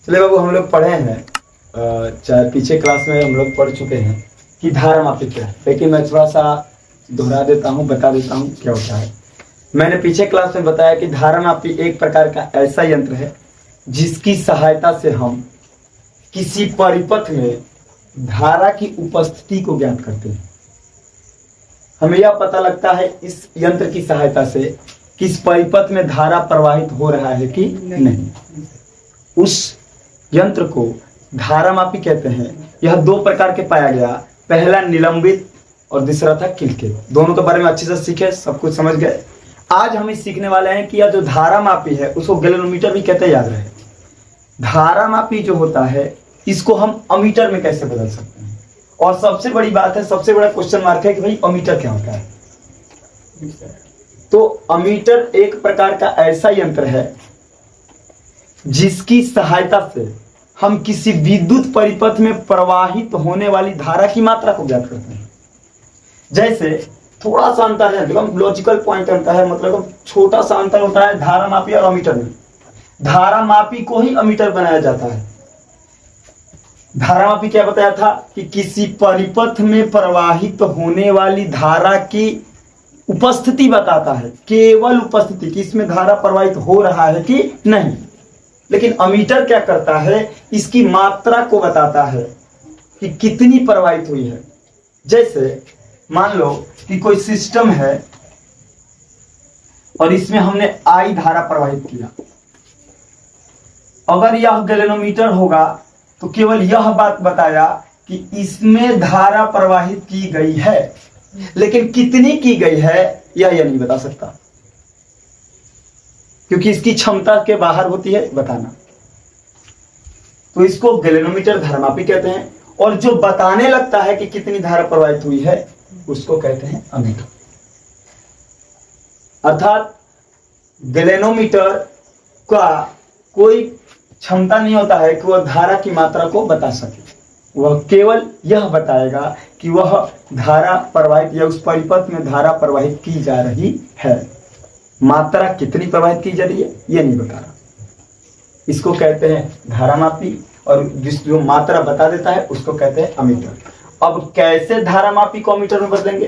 चलिए बाबू, हम लोग पढ़े हैं, चाहे पीछे क्लास में हम लोग पढ़ चुके हैं कि धारा मापी क्या है, लेकिन मैं थोड़ा सा दोहरा देता हूँ, बता देता हूँ क्या होता है। मैंने पीछे क्लास में बताया कि धारा मापी एक प्रकार का ऐसा यंत्र है जिसकी सहायता से हम किसी परिपथ में धारा की उपस्थिति को ज्ञात करते हैं। हमें यह पता लगता है इस यंत्र की सहायता से किस परिपथ में धारा प्रवाहित हो रहा है कि नहीं। उस यंत्र को धारा मापी कहते हैं। यह दो प्रकार के पाया गया, पहला निलंबित और दूसरा था किलकिल। दोनों के बारे में अच्छे से सीखे, सब कुछ समझ गए। आज हम सीखने वाले हैं कि यह जो धारा मापी है उसको गैल्वेनोमीटर भी कहते हैं, याद रहे। धारा मापी जो होता है इसको हम अमीटर में कैसे बदल सकते हैं, और सबसे बड़ी बात है, सबसे बड़ा क्वेश्चन मार्क है कि भाई अमीटर क्या होता है। तो अमीटर एक प्रकार का ऐसा यंत्र है जिसकी सहायता से हम किसी विद्युत परिपथ में प्रवाहित होने वाली धारा की मात्रा को ज्ञात करते हैं। जैसे थोड़ा सा अंतर है, एकदम लॉजिकल पॉइंट अंतर है, मतलब छोटा सा अंतर होता है धारा मापी और अमीटर में। धारा मापी को ही अमीटर बनाया जाता है। धारा मापी क्या बताया था कि किसी परिपथ में प्रवाहित होने वाली धारा की उपस्थिति बताता है, केवल उपस्थिति कि इसमें धारा प्रवाहित हो रहा है कि नहीं। लेकिन अमीटर क्या करता है, इसकी मात्रा को बताता है कि कितनी प्रवाहित हुई है। जैसे मान लो कि कोई सिस्टम है और इसमें हमने आई धारा प्रवाहित किया। अगर यह गैल्वेनोमीटर होगा तो केवल यह बात बताया कि इसमें धारा प्रवाहित की गई है, लेकिन कितनी की गई है यह नहीं बता सकता, क्योंकि इसकी क्षमता के बाहर होती है बताना। तो इसको गैल्वेनोमीटर धारामापी कहते हैं, और जो बताने लगता है कि कितनी धारा प्रवाहित हुई है उसको कहते हैं अमीटर। अर्थात गैल्वेनोमीटर का कोई क्षमता नहीं होता है कि वह धारा की मात्रा को बता सके। वह केवल यह बताएगा कि वह धारा प्रवाहित या उस परिपथ में धारा प्रवाहित की जा रही है। मात्रा कितनी प्रवाहित की जा रही है यह नहीं बता रहा। इसको कहते हैं धारामापी, और जो मात्रा बता देता है उसको कहते हैं अमीटर। अब कैसे धारामापी को अमीटर में बदलेंगे,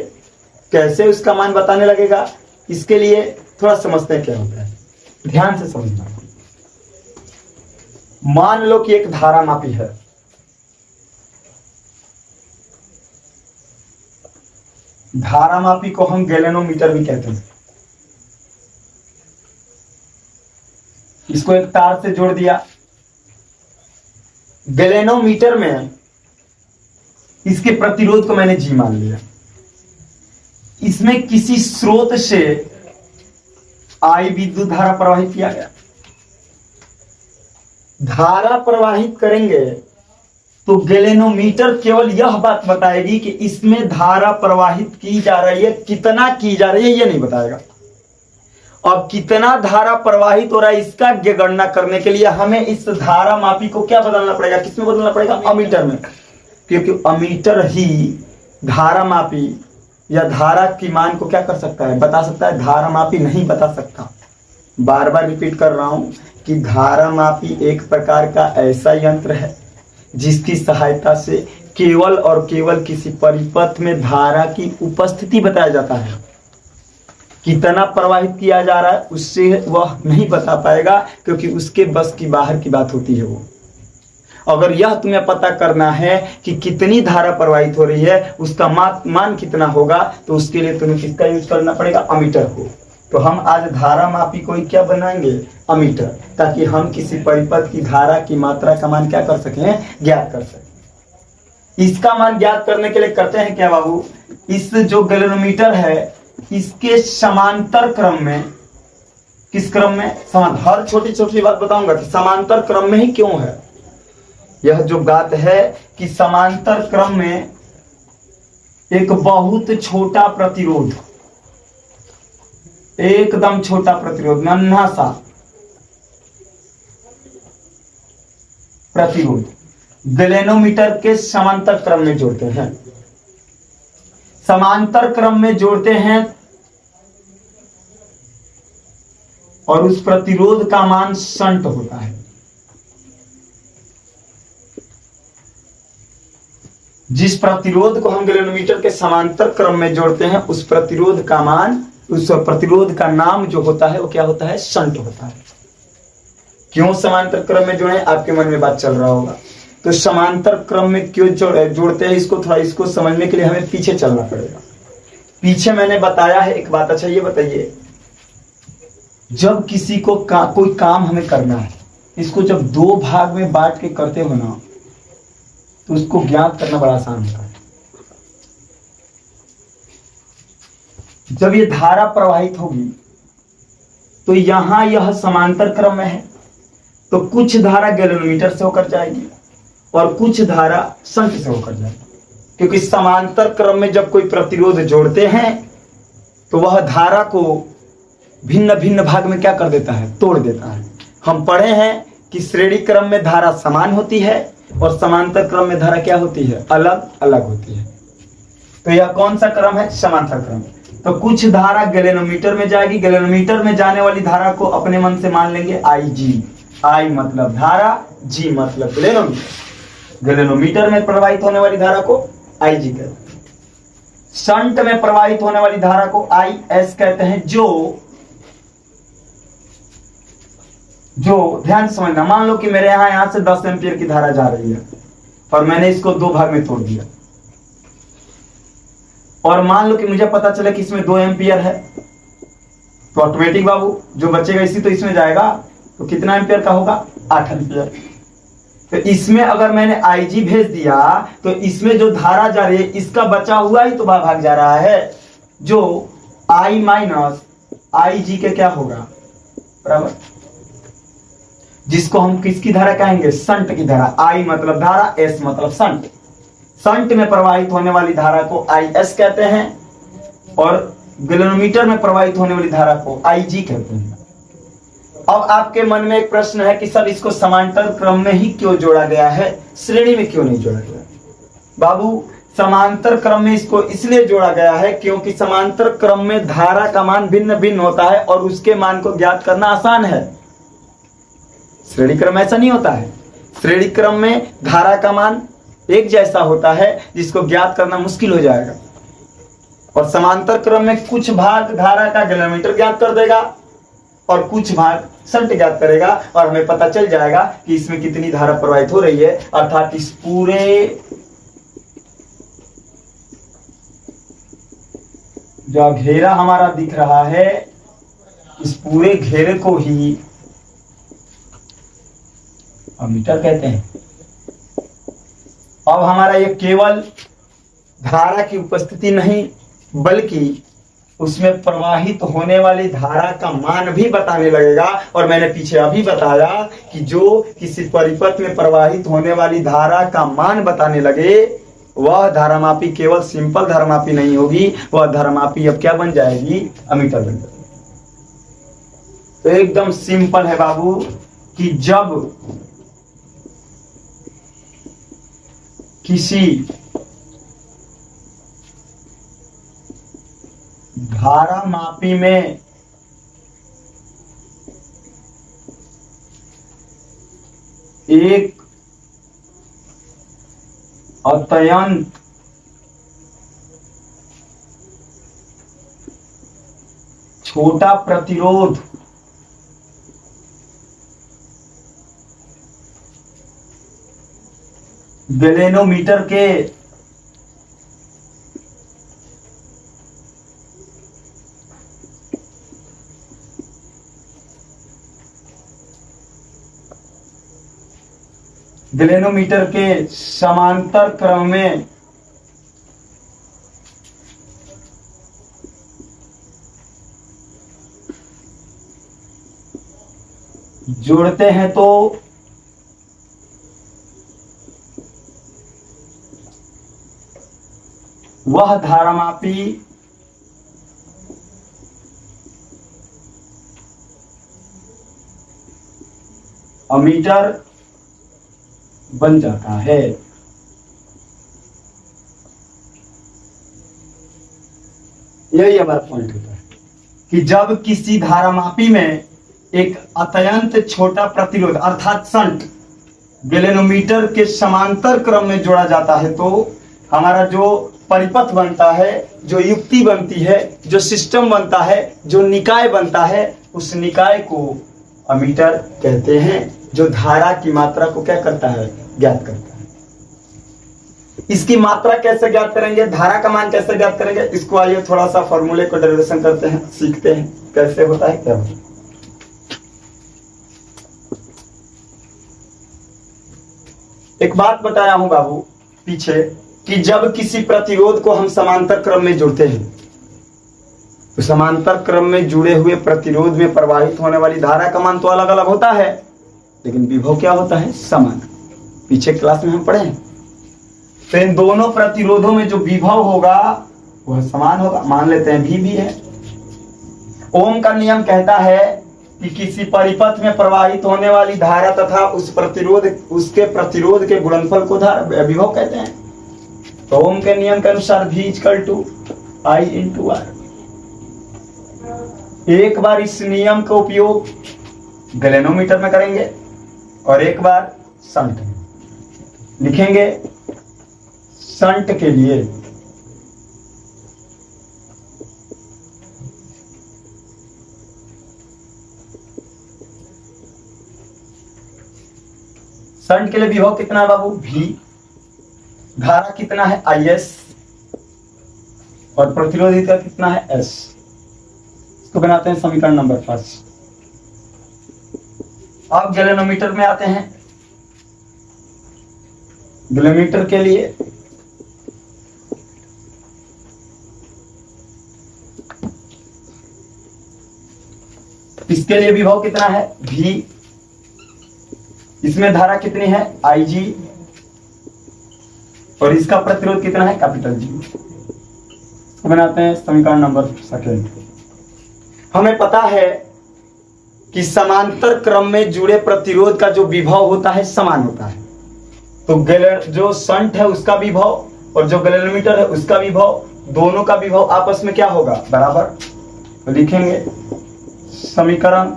कैसे उसका मान बताने लगेगा, इसके लिए थोड़ा समझते हैं क्या होता है। ध्यान से समझना। मान लो कि एक धारामापी है, धारामापी को हम गैल्वेनोमीटर भी कहते हैं। इसको एक तार से जोड़ दिया। गैल्वेनोमीटर में इसके प्रतिरोध को मैंने जी मान लिया। इसमें किसी स्रोत से आई विद्युत धारा प्रवाहित किया गया। धारा प्रवाहित करेंगे तो गैल्वेनोमीटर केवल यह बात बताएगी कि इसमें धारा प्रवाहित की जा रही है, कितना की जा रही है यह नहीं बताएगा। अब कितना धारा प्रवाहित हो रहा है इसका गणना करने के लिए हमें इस धारा मापी को क्या बदलना पड़ेगा, किसमें बदलना पड़ेगा, अमीटर में। क्योंकि अमीटर ही धारा मापी या धारा की मान को क्या कर सकता है, बता सकता है। धारा मापी नहीं बता सकता। बार बार रिपीट कर रहा हूं कि धारा मापी एक प्रकार का ऐसा यंत्र है जिसकी सहायता से केवल और केवल किसी परिपथ में धारा की उपस्थिति बताया जाता है। कितना प्रवाहित किया जा रहा है उससे वह नहीं बता पाएगा, क्योंकि उसके बस की बाहर की बात होती है वो। अगर यह तुम्हें पता करना है कि कितनी धारा प्रवाहित हो रही है, उसका मान कितना होगा, तो उसके लिए तुम्हें किसका यूज करना पड़ेगा, अमीटर को। तो हम आज धारा मापी को क्या बनाएंगे, अमीटर, ताकि हम किसी परिपथ की धारा की मात्रा का मान क्या कर सकें, ज्ञात कर सकें। इसका मान ज्ञात करने के लिए करते हैं क्या बाबू, इस जो गैल्वेनोमीटर है इसके समांतर क्रम में, किस क्रम में, हर छोटी छोटी बात बताऊंगा कि समांतर क्रम में ही क्यों है। यह जो बात है कि समांतर क्रम में एक बहुत छोटा प्रतिरोध, एकदम छोटा प्रतिरोध, नन्हा सा प्रतिरोध गैल्वेनोमीटर के समांतर क्रम में जोड़ते हैं। समांतर क्रम में जोड़ते हैं और उस प्रतिरोध का मान शंट होता है। जिस प्रतिरोध को हम गैल्वेनोमीटर के समांतर क्रम में जोड़ते हैं उस प्रतिरोध का मान, उस प्रतिरोध का नाम जो होता है वो क्या होता है? शंट होता है। क्यों समांतर क्रम में जोड़े? आपके मन में बात चल रहा होगा। तो समांतर क्रम में क्यों जोड़ते हैं, इसको थोड़ा इसको समझने के लिए हमें पीछे चलना पड़ेगा। पीछे मैंने बताया है एक बात। अच्छा ये बताइए, जब किसी को कोई काम हमें करना है, इसको जब दो भाग में बांट के करते हो ना, तो उसको ज्ञात करना बड़ा आसान होता है। जब ये धारा प्रवाहित होगी तो यहां यह समांतर क्रम में है, तो कुछ धारा गैल्वेनोमीटर से होकर जाएगी और कुछ धारा शंट से होकर जाएगी। क्योंकि समांतर क्रम में जब कोई प्रतिरोध जोड़ते हैं तो वह धारा को भिन्न भिन्न भाग में क्या कर देता है? तोड़ देता है। हम पढ़े हैं कि श्रेणी क्रम में धारा समान होती है और समांतर क्रम में धारा क्या होती है? अलग अलग होती है। तो यह कौन सा क्रम है? समांतर क्रम। तो कुछ धारा गैल्वेनोमीटर में जाएगी। गैल्वेनोमीटर में जाने वाली धारा को अपने मन से मान लेंगे IG। I मतलब धारा, G मतलब गैल्वेनोमीटर। गैल्वेनोमीटर में प्रवाहित होने वाली धारा को IG कहते हैं। शंट में प्रवाहित होने वाली धारा को IS कहते हैं। जो ध्यान से समझना, मान लो कि मेरे यहां से 10 एम्पियर की धारा जा रही है और मैंने इसको दो भाग में तोड़ दिया, और मान लो कि मुझे पता चला कि इसमें 2 एम्पियर है, तो ऑटोमेटिक बाबू जो बचेगा इसी तो इसमें जाएगा, तो कितना एम्पियर का होगा? 8 एम्पियर। तो इसमें अगर मैंने IG भेज दिया तो इसमें जो धारा जा रही है इसका बचा हुआ ही तो भाग जा रहा है, जो I माइनस IG के क्या होगा? बराबर, जिसको हम किसकी धारा कहेंगे? शंट की धारा। I मतलब धारा, S मतलब शंट। शंट में प्रवाहित होने वाली धारा को IS कहते हैं और गैल्वेनोमीटर में प्रवाहित होने वाली धारा को IG कहते हैं। अब आपके मन में एक प्रश्न है कि सर इसको समांतर क्रम में ही क्यों जोड़ा गया है, श्रेणी में क्यों नहीं जोड़ा गया? बाबू, समांतर क्रम में इसको इसलिए जोड़ा गया है क्योंकि समांतर क्रम में धारा का मान भिन्न भिन्न होता है और उसके मान को ज्ञात करना आसान है। श्रेणी क्रम में ऐसा नहीं होता है। श्रेणी क्रम में धारा का मान एक जैसा होता है जिसको ज्ञात करना मुश्किल हो जाएगा, और समांतर क्रम में कुछ भाग धारा का गैल्वेनोमीटर ज्ञात कर देगा और कुछ भाग शंट ज्ञात करेगा, और हमें पता चल जाएगा कि इसमें कितनी धारा प्रवाहित हो रही है। अर्थात इस पूरे जो घेरा हमारा दिख रहा है, इस पूरे घेरे को ही मीटर कहते हैं। अब हमारा ये केवल धारा की उपस्थिति नहीं बल्कि उसमें प्रवाहित होने वाली धारा का मान भी बताने लगेगा। और मैंने पीछे अभी बताया कि जो किसी परिपथ में प्रवाहित होने वाली धारा का मान बताने लगे वह धारामापी केवल सिंपल धारामापी नहीं होगी, वह धारामापी अब क्या बन जाएगी? अमीटर बन जाएगी। तो एकदम सिंपल है बाबू कि जब किसी धारामापी में एक अत्यंत छोटा प्रतिरोध गैल्वेनोमीटर के समांतर क्रम में जोड़ते हैं तो वह धारामापी अमीटर बन जाता है। यही हमारा पॉइंट होता है कि जब किसी धारामापी में एक अत्यंत छोटा प्रतिरोध अर्थात शंट गैल्वेनोमीटर के समांतर क्रम में जोड़ा जाता है तो हमारा जो परिपथ बनता है, जो युक्ति बनती है, जो सिस्टम बनता है, जो निकाय बनता है, उस निकाय को अमीटर कहते हैं, जो धारा की मात्रा को क्या करता है, ज्ञात करता है। इसकी मात्रा कैसे ज्ञात करेंगे, धारा का मान कैसे ज्ञात करेंगे, इसको आइए थोड़ा सा फॉर्मूले को डेरिवेशन करते हैं, सीखते हैं कैसे होता है क्या होता है। एक बात बताया हूं बाबू पीछे कि जब किसी प्रतिरोध को हम समांतर क्रम में जोड़ते हैं तो समांतर क्रम में जुड़े हुए प्रतिरोध में प्रवाहित होने वाली धारा का मान तो अलग अलग होता है, लेकिन विभव क्या होता है, समान। पीछे क्लास में हम पढ़े हैं। तो इन दोनों प्रतिरोधों में जो विभव होगा वह समान होगा। मान लेते हैं भी है। ओम का नियम कहता है कि किसी परिपथ में प्रवाहित होने वाली धारा तथा उसके प्रतिरोध के गुणनफल को विभव कहते हैं। तो ओम के नियम के अनुसार V = I × R। एक बार इस नियम का उपयोग गैलेनोमीटर में करेंगे और एक बार शंट में लिखेंगे। शंट के लिए विभव कितना है बाबू, V। धारा कितना है, IS। और प्रतिरोधिता कितना है, S। इसको बनाते हैं समीकरण नंबर 5। अब गैलेनोमीटर में आते हैं। गैलेनोमीटर के लिए इसके लिए विभव कितना है, V। इसमें धारा कितनी है, IG। और इसका प्रतिरोध कितना है, G। तो बनाते हैं समीकरण नंबर 2। हमें पता है कि समांतर क्रम में जुड़े प्रतिरोध का जो विभव होता है समान होता है। तो जो शंट है उसका विभव और जो गैलेनोमीटर है उसका विभव, दोनों का विभव आपस में क्या होगा, बराबर। तो लिखेंगे समीकरण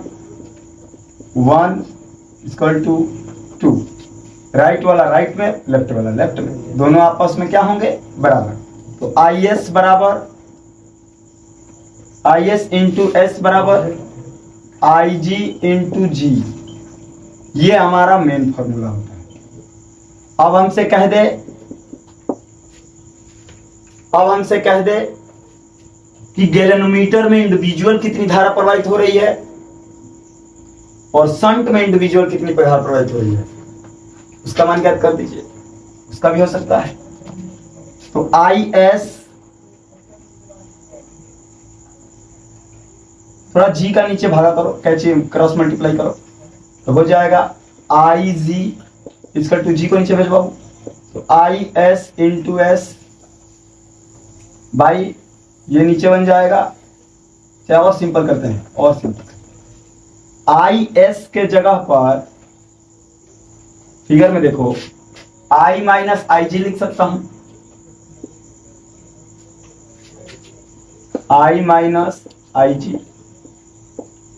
1 = 2। राइट वाला राइट में, लेफ्ट वाला लेफ्ट में, दोनों आपस में क्या होंगे, बराबर। तो IS × S बराबर IG × G। ये हमारा मेन फॉर्मूला होता है। अब हमसे कह दे कि गैलेनोमीटर में इंडिविजुअल कितनी धारा प्रवाहित हो रही है और शंट में इंडिविजुअल कितनी धारा प्रवाहित हो रही है, उसका मान ज्ञात कर दीजिए। उसका भी हो सकता है। तो IS थोड़ा G का नीचे भागा करो, कैचे क्रॉस मल्टीप्लाई करो तो हो जाएगा IG = G को नीचे भेजवाओ। तो IS × S बाई ये नीचे बन जाएगा। क्या और सिंपल करते हैं, और सिंपल IS के जगह पर फिगर में देखो I - IG लिख सकता हूं। I - IG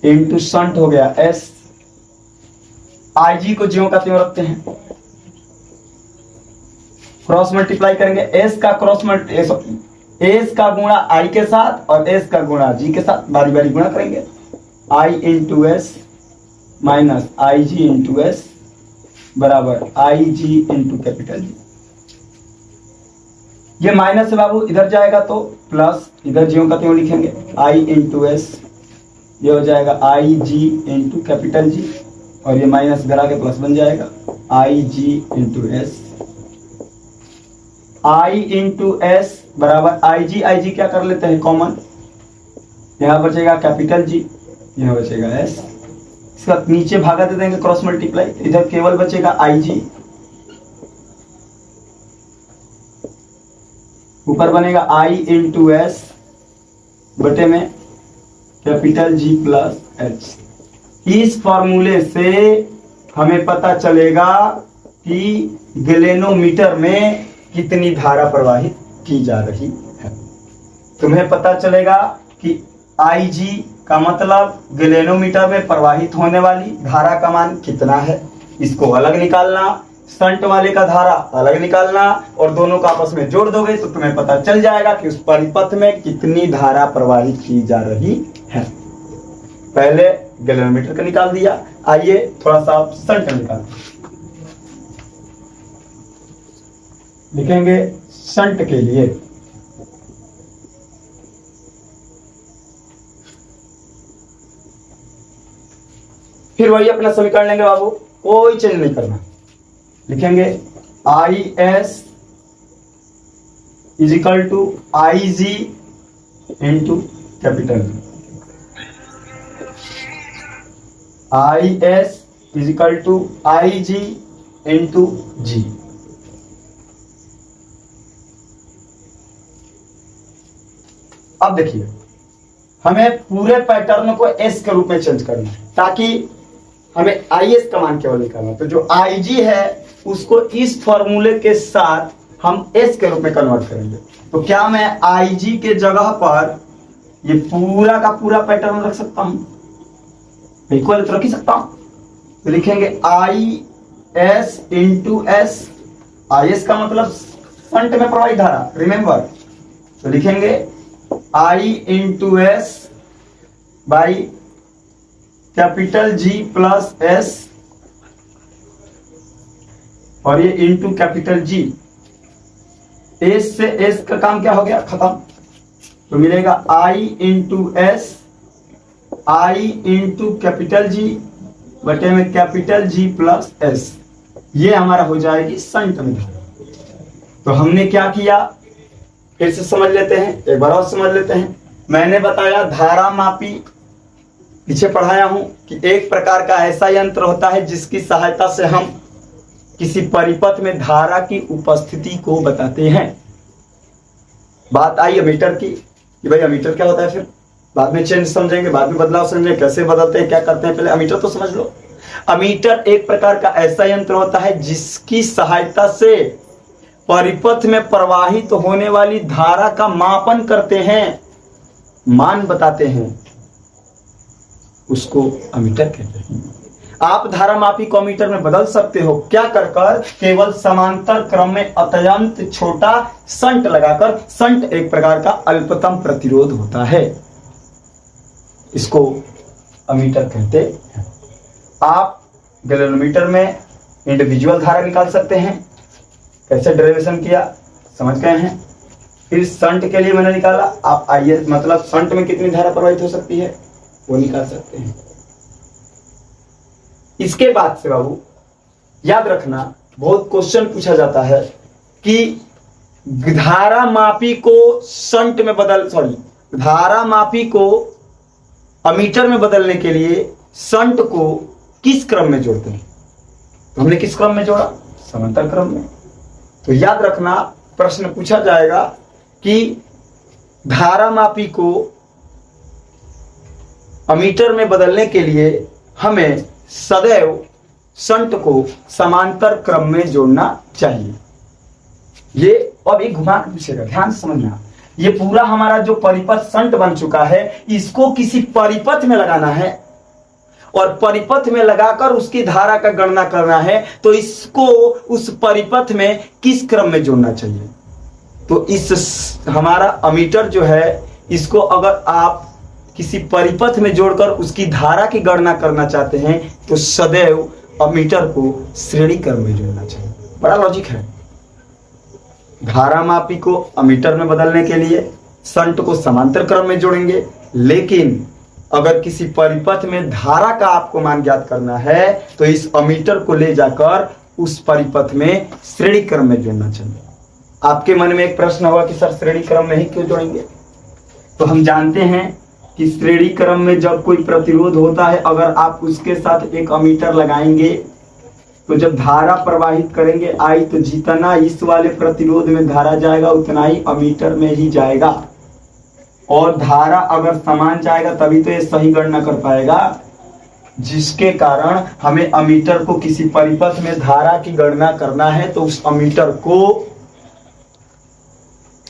इंटू शंट हो गया S। IG को ज्यों का त्यों रखते हैं, क्रॉस मल्टीप्लाई करेंगे। S का गुणा I के साथ और S का गुणा G के साथ बारी बारी गुणा करेंगे। I × S - IG × S बराबर IG × G। ये माइनस है बाबू, इधर जाएगा तो प्लस, इधर ज्यों का त्यों लिखेंगे। I × S ये हो जाएगा IG × G और ये माइनस इधर आके प्लस बन जाएगा IG × S। I × S बराबर IG क्या कर लेते हैं कॉमन, यहां बचेगा G, यहां बचेगा S। इसका नीचे भागा दे देंगे क्रॉस मल्टीप्लाई, इधर केवल बचेगा IG, ऊपर बनेगा I × S बटे में G + H। इस फॉर्मूले से हमें पता चलेगा कि गैलेनोमीटर में कितनी धारा प्रवाहित की जा रही है। तुम्हें पता चलेगा कि IG का मतलब गैलेनोमीटर में प्रवाहित होने वाली धारा का मान कितना है, इसको अलग निकालना। शंट वाले का धारा अलग निकालना और दोनों को आपस में जोड़ दोगे तो तुम्हें पता चल जाएगा कि उस परिपथ में कितनी धारा प्रवाहित की जा रही है। पहले गैल्वेनोमीटर का निकाल दिया, आइए थोड़ा सा आप शंट निकाल लिखेंगे। शंट के लिए फिर वही अपना समीकरण लेंगे बाबू, कोई चेंज नहीं करना। लिखेंगे I S is equal to I G into capital G. I S is equal to I G into G. अब देखिए, हमें पूरे पैटर्न को एस के रूप में चेंज करना है ताकि हमें आई एस का मान केवल निकालना। तो जो आई जी है उसको इस फॉर्मूले के साथ हम एस के रूप में कन्वर्ट करेंगे। तो क्या मैं आई जी के जगह पर ये पूरा का पूरा पैटर्न रख सकता हूं? इक्वल तो रख ही सकता हूं। तो लिखेंगे I S into S. I S का मतलब शंट में प्रवाहित धारा, रिमेंबर। तो लिखेंगे I into S by capital G plus S और ये इंटू कैपिटल जी। एस से एस का काम क्या हो गया, खत्म। तो मिलेगा I into S, I into capital G बटे में कैपिटल जी प्लस एस। ये हमारा हो जाएगी शंट में धारा। तो हमने क्या किया, फिर से समझ लेते हैं, एक बार और समझ लेते हैं। मैंने बताया धारा मापी, पीछे पढ़ाया हूं कि एक प्रकार का ऐसा यंत्र होता है जिसकी सहायता से हम किसी परिपथ में धारा की उपस्थिति को बताते हैं। बात आई अमीटर की कि भाई अमीटर क्या होता है, फिर बाद में चेंज समझेंगे, बाद में बदलाव समझेंगे, कैसे बदलते हैं, क्या करते हैं। पहले अमीटर तो समझ लो। अमीटर एक प्रकार का ऐसा यंत्र होता है जिसकी सहायता से परिपथ में प्रवाहित होने वाली धारा का मापन करते हैं, मान बताते हैं, उसको अमीटर कहते हैं। आप धारा मापी को अमीटर में बदल सकते हो, क्या कर कर, केवल समांतर क्रम में अत्यंत छोटा शंट लगाकर। शंट एक प्रकार का अल्पतम प्रतिरोध होता है, इसको अमीटर कहते हैं। आप गैल्वेनोमीटर में इंडिविजुअल धारा निकाल सकते हैं, कैसे डेरिवेशन किया समझ गए हैं। फिर शंट के लिए मैंने निकाला, आप आइए मतलब शंट में कितनी धारा प्रवाहित हो सकती है वो निकाल सकते हैं। इसके बाद से बाबू याद रखना, बहुत क्वेश्चन पूछा जाता है कि धारा मापी को शंट में धारा मापी को अमीटर में बदलने के लिए शंट को किस क्रम में जोड़ते हैं। तो हमने किस क्रम में जोड़ा, समांतर क्रम में। तो याद रखना, प्रश्न पूछा जाएगा कि धारा मापी को अमीटर में बदलने के लिए हमें सदैव शंट को समांतर क्रम में जोड़ना चाहिए। ये अब एक घुमा के पूछेगा, ध्यान से समझना। ये पूरा हमारा जो परिपथ शंट बन चुका है, इसको किसी परिपथ में लगाना है और परिपथ में लगाकर उसकी धारा का गणना करना है। तो इसको उस परिपथ में किस क्रम में जोड़ना चाहिए। तो इस हमारा अमीटर जो है, इसको अगर आप किसी परिपथ में जोड़कर उसकी धारा की गणना करना चाहते हैं तो सदैव अमीटर को श्रेणी क्रम में जोड़ना चाहिए। बड़ा लॉजिक है। धारा मापी को अमीटर में बदलने के लिए शंट को समांतर क्रम में जोड़ेंगे, लेकिन अगर किसी परिपथ में धारा का आपको मान ज्ञात करना है तो इस अमीटर को ले जाकर उस परिपथ में श्रेणी क्रम में जोड़ना चाहिए। आपके मन में एक प्रश्न होगा कि सर श्रेणी क्रम में ही क्यों जोड़ेंगे। तो हम जानते हैं कि श्रेणी क्रम में जब कोई प्रतिरोध होता है, अगर आप उसके साथ एक अमीटर लगाएंगे तो जब धारा प्रवाहित करेंगे आई, तो जितना इस वाले प्रतिरोध में धारा जाएगा उतना ही अमीटर में ही जाएगा। और धारा अगर समान जाएगा तभी तो ये सही गणना कर पाएगा, जिसके कारण हमें अमीटर को किसी परिपथ में धारा की गणना करना है तो उस अमीटर को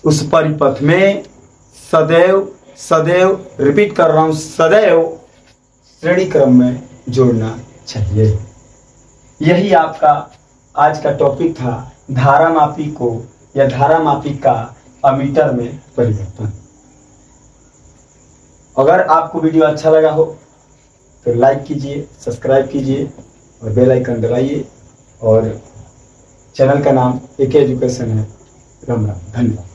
उस परिपथ में सदैव सदैव, रिपीट कर रहा हूं, सदैव श्रेणी क्रम में जोड़ना चाहिए। यही आपका आज का टॉपिक था धारा मापी को या धारा मापी का अमीटर में परिवर्तन। अगर आपको वीडियो अच्छा लगा हो तो लाइक कीजिए, सब्सक्राइब कीजिए और बेल आइकन दबाइए। और चैनल का नाम AK एजुकेशन है। राम राम, धन्यवाद।